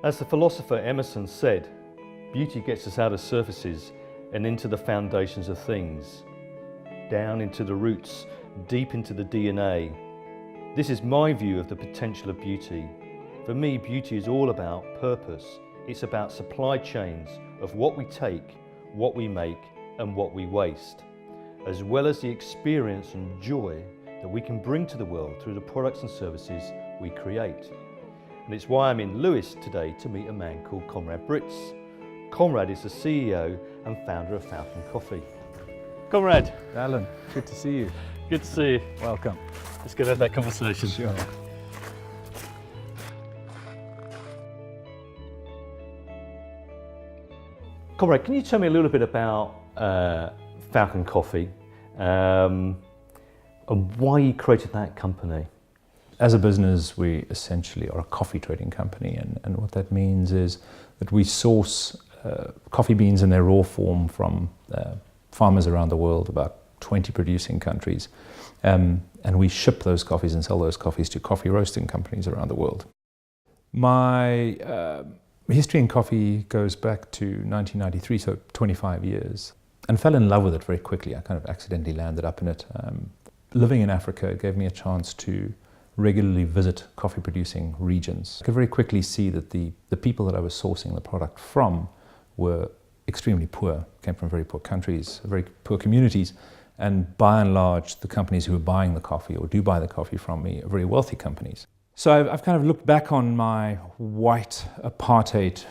As the philosopher Emerson said, beauty gets us out of surfaces and into the foundations of things, down into the roots, deep into the DNA. This is my view of the potential of beauty. For me, beauty is all about purpose. It's about supply chains of what we take, what we make, and what we waste, as well as the experience and joy that we can bring to the world through the products and services we create. And it's why I'm in Lewes today to meet a man called Konrad Brits. Konrad is the CEO and founder of Falcon Coffee. Konrad. Alan, good to see you. Good to see you. Welcome. Let's get have that conversation. Sure. Konrad, can you tell me a little bit about Falcon Coffee and why you created that company? As a business, we essentially are a coffee trading company, and what that means is that we source coffee beans in their raw form from farmers around the world, about 20 producing countries, and we ship those coffees and sell those coffees to coffee roasting companies around the world. My history in coffee goes back to 1993, so 25 years, and fell in love with it very quickly. I kind of accidentally landed up in it. Living in Africa gave me a chance to regularly visit coffee producing regions. I could very quickly see that the people that I was sourcing the product from were extremely poor, came from very poor countries, very poor communities, and by and large the companies who were buying the coffee or do buy the coffee from me are very wealthy companies. So I've kind of looked back on my white apartheid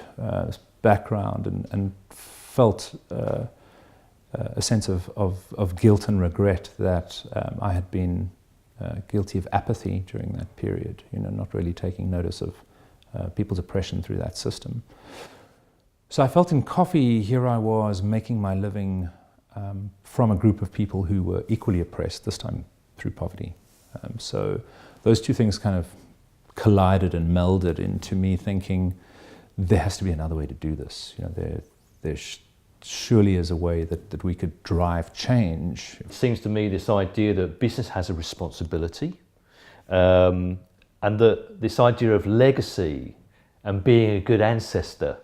background and felt a sense of guilt and regret that I had been guilty of apathy during that period, not really taking notice of people's oppression through that system. So I felt in coffee, here I was making my living from a group of people who were equally oppressed, this time through poverty. So those two things kind of collided and melded into me thinking, there has to be another way to do this. There surely is a way that we could drive change. It seems to me this idea that business has a responsibility, and that this idea of legacy and being a good ancestor,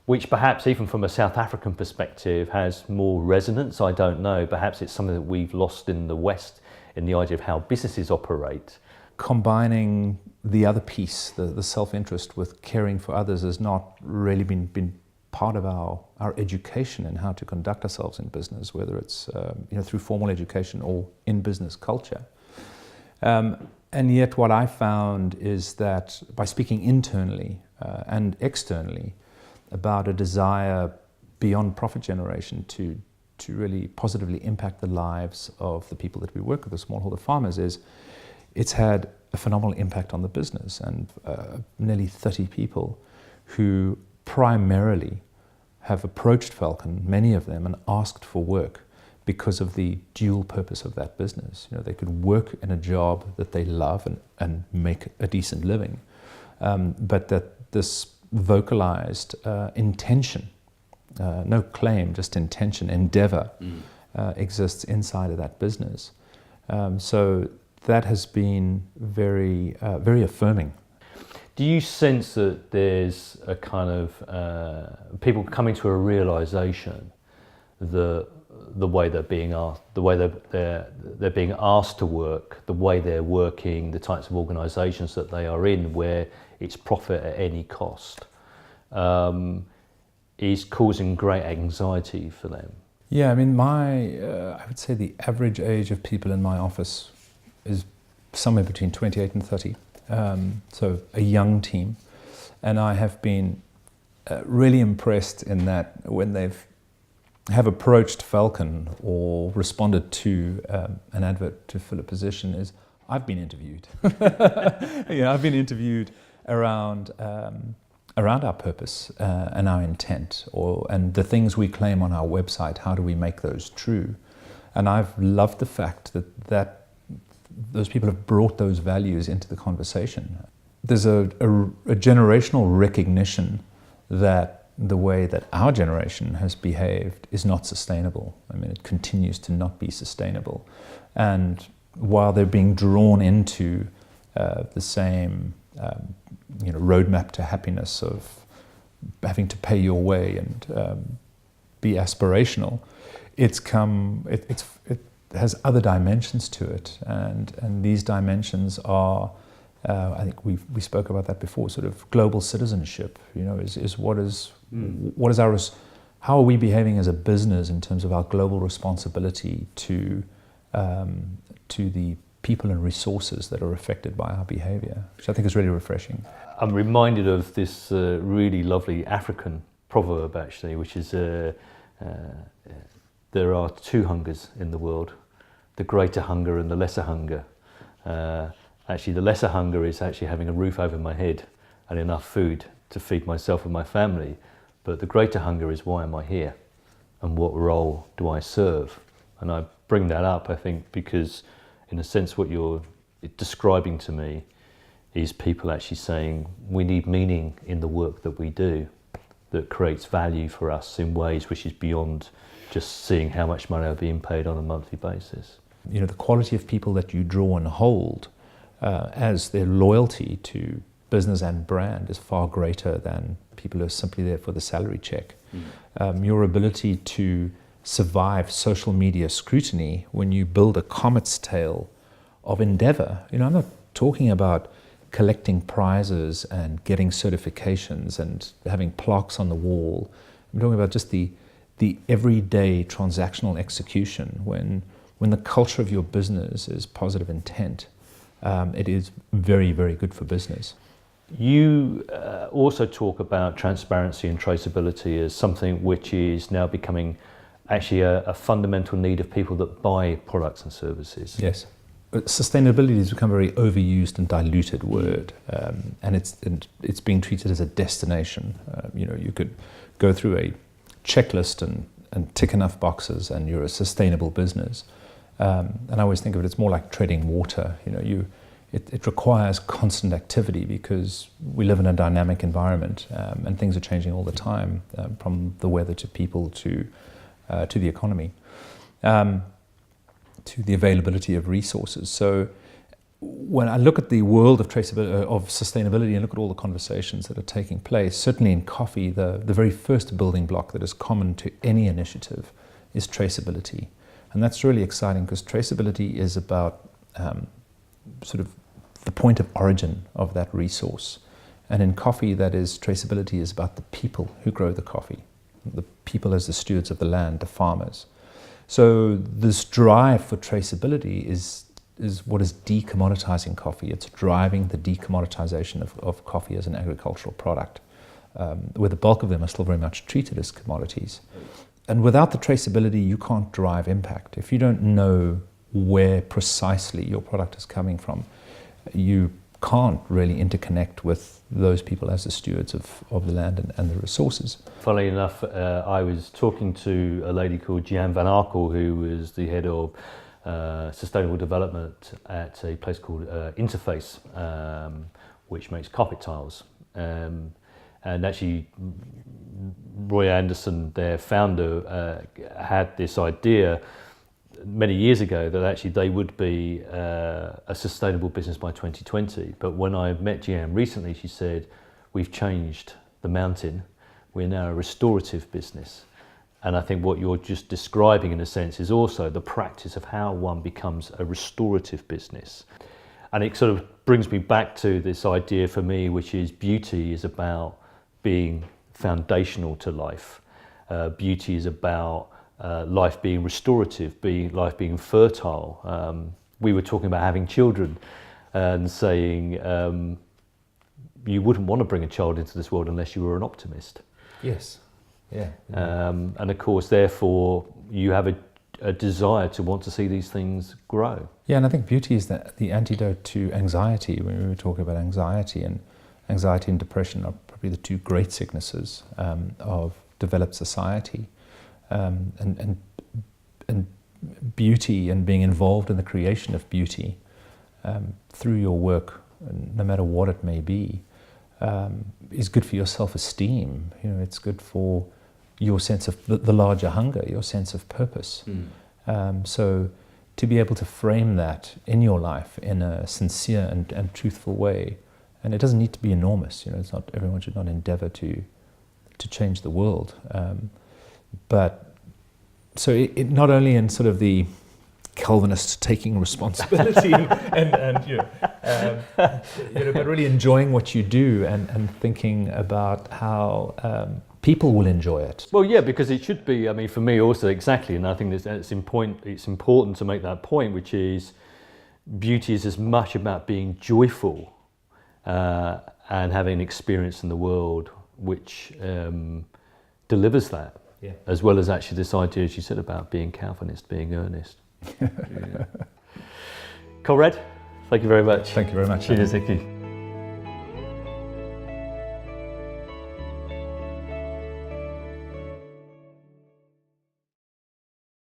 which perhaps even from a South African perspective has more resonance, I don't know. Perhaps it's something that we've lost in the West in the idea of how businesses operate. Combining the other piece, the self-interest, with caring for others has not really been part of our education in how to conduct ourselves in business, whether it's through formal education or in business culture. And yet what I found is that by speaking internally and externally about a desire beyond profit generation to really positively impact the lives of the people that we work with, the smallholder farmers, it's had a phenomenal impact on the business, and nearly 30 people who primarily have approached Falcon, many of them, and asked for work because of the dual purpose of that business. They could work in a job that they love and make a decent living, but that this vocalized intention, no claim, just intention, endeavor, exists inside of that business. So that has been very, very affirming. Do you sense that there's a kind of people coming to a realization that the way they're being asked, the way they're being asked to work, the way they're working, the types of organisations that they are in, where it's profit at any cost, is causing great anxiety for them? Yeah, I mean, I would say the average age of people in my office is somewhere between 28 and 30. So a young team, and I have been really impressed in that when have approached Falcon or responded to an advert to fill a position, is I've been interviewed. I've been interviewed around our purpose and our intent, and the things we claim on our website. How do we make those true? And I've loved the fact that those people have brought those values into the conversation. There's a generational recognition that the way that our generation has behaved is not sustainable. I mean, it continues to not be sustainable. And while they're being drawn into the same roadmap to happiness, of having to pay your way and be aspirational. It has other dimensions to it, and these dimensions are, I think we spoke about that before, sort of global citizenship. How are we behaving as a business in terms of our global responsibility to the people and resources that are affected by our behavior, which I think is really refreshing. I'm reminded of this really lovely African proverb, actually, which is there are two hungers in the world, the greater hunger and the lesser hunger. Actually, the lesser hunger is actually having a roof over my head and enough food to feed myself and my family. But the greater hunger is, why am I here? And what role do I serve? And I bring that up, I think, because in a sense what you're describing to me is people actually saying we need meaning in the work that we do that creates value for us in ways which is beyond just seeing how much money are being paid on a monthly basis. The quality of people that you draw and hold as their loyalty to business and brand is far greater than people who are simply there for the salary check. Your ability to survive social media scrutiny when you build a comet's tail of endeavor. I'm not talking about collecting prizes and getting certifications and having plaques on the wall. I'm talking about just the everyday transactional execution when the culture of your business is positive intent. It is very, very good for business. You also talk about transparency and traceability as something which is now becoming actually a fundamental need of people that buy products and services. Yes. Sustainability has become a very overused and diluted word, and it's being treated as a destination. You could go through a checklist and tick enough boxes and you're a sustainable business. And I always think of it's more like treading water. It requires constant activity because we live in a dynamic environment, and things are changing all the time, from the weather to people to the economy, to the availability of resources. So when I look at the world of traceability, of sustainability, and look at all the conversations that are taking place, certainly in coffee, the very first building block that is common to any initiative is traceability. And that's really exciting because traceability is about sort of the point of origin of that resource. And in coffee, that is, traceability is about the people who grow the coffee, the people as the stewards of the land, the farmers. So this drive for traceability is what is decommoditizing coffee. It's driving the decommoditization of coffee as an agricultural product, where the bulk of them are still very much treated as commodities. And without the traceability, you can't drive impact. If you don't know where precisely your product is coming from, you can't really interconnect with those people as the stewards of the land and the resources. Funnily enough, I was talking to a lady called Jan van Arkel, who was the head of sustainable development at a place called Interface, which makes carpet tiles. And actually, Roy Anderson, their founder, had this idea many years ago that actually they would be a sustainable business by 2020. But when I met Jan recently, she said, we've changed the mountain. We're now a restorative business. And I think what you're just describing in a sense is also the practice of how one becomes a restorative business. And it sort of brings me back to this idea for me, which is beauty is about being foundational to life. Beauty is about life being restorative, life being fertile. We were talking about having children and saying you wouldn't want to bring a child into this world unless you were an optimist. Yes. Yeah. And of course, therefore, you have a desire to want to see these things grow. Yeah, and I think beauty is the antidote to anxiety. When we were talking about anxiety and depression are probably the two great sicknesses of developed society. And beauty and being involved in the creation of beauty through your work, no matter what it may be, is good for your self-esteem. It's good for your sense of the larger hunger, your sense of purpose. So to be able to frame that in your life in a sincere and truthful way And it doesn't need to be enormous. It's not, everyone should not endeavor to change the world. But so it not only in sort of the Calvinist taking responsibility but really enjoying what you do and thinking about how people will enjoy it. Well, yeah, because it should be. I mean, for me also exactly, and I think it's important to make that point, which is beauty is as much about being joyful and having an experience in the world which delivers that, as well as actually this idea, as you said, about being Calvinist, being earnest. Yeah. Konrad, thank you very much. Thank you very much. Cheers, thank you.